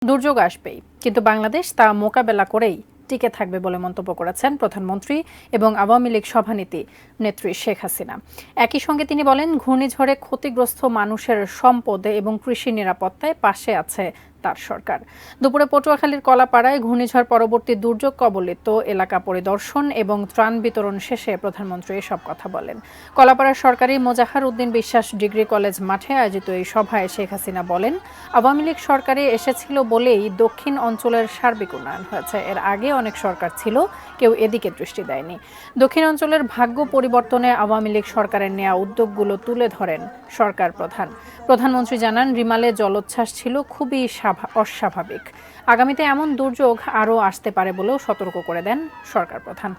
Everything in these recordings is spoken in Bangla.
দুর্যোগ আসবেই, কিন্তু বাংলাদেশ তা মোকাবেলা করেই টিকে থাকবে বলে মন্তব্য করেছেন প্রধানমন্ত্রী এবং আওয়ামী লীগ সভানেত্রী নেত্রী শেখ হাসিনা। একই সঙ্গে তিনি বলেন, ঘূর্ণিঝড়ে ক্ষতিগ্রস্ত মানুষের সম্পদ এবং কৃষি নিরাপত্তায় পাশে আছে তার সরকার। দুপুরে পটুয়াখালীর কলাপাড়ায় ঘূর্ণিঝড় পরবর্তী দুর্যোগ কবলিত এলাকা পরিদর্শন এবং ত্রাণ বিতরণ শেষে প্রধানমন্ত্রী এসব কথা বলেন। কলাপাড়ার সরকারি মোজাহার উদ্দিন বিশ্বাস ডিগ্রি কলেজ মাঠে আয়োজিত এই সভায় শেখ হাসিনা বলেন, আওয়ামী লীগ সরকারে এসেছিল বলেই দক্ষিণ অঞ্চলের সার্বিক উন্নয়ন হয়েছে। এর আগে অনেক সরকার ছিল, কেউ এদিকে দৃষ্টি দেয়নি। দক্ষিণ অঞ্চলের ভাগ্য পরিবর্তনে আওয়ামী লীগ সরকারের নেওয়া উদ্যোগগুলো তুলে ধরেন সরকার প্রধান। প্রধানমন্ত্রী জানান, রিমালে জলোচ্ছ্বাস ছিল খুবই অস্বাভাবিক। আগামীতে এমন দুর্যোগ আরও আসতে পারে বলেও সতর্ক করে দেন সরকার প্রধান।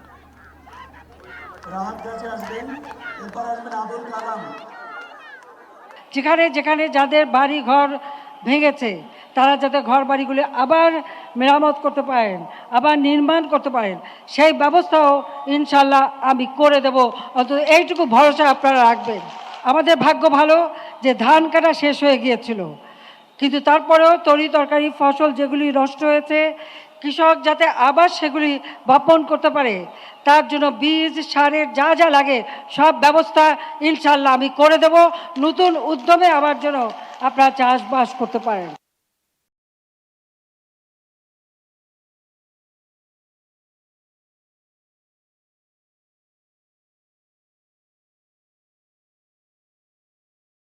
যেখানে যেখানে যাদের বাড়ি ঘর ভেঙেছে তারা যাতে ঘর বাড়িগুলি আবার মেরামত করতে পারেন, আবার নির্মাণ করতে পারেন, সেই ব্যবস্থাও ইনশাল্লাহ আমি করে দেব। অন্তত এইটুকু ভরসা আপনারা রাখবেন। আমাদের ভাগ্য ভালো যে ধান কাটা শেষ হয়ে গিয়েছিল, কিন্তু তারপরেও তরি তরকারি ফসল যেগুলি নষ্ট হয়েছে, কৃষক যাতে আবার সেগুলি বপন করতে পারে, তার জন্য বীজ সারের যা যা লাগে সব ব্যবস্থা ইনশাল্লাহ আমি করে দেব। নতুন উদ্যমে আবার যেন আপনারা চাষবাস করতে পারেন।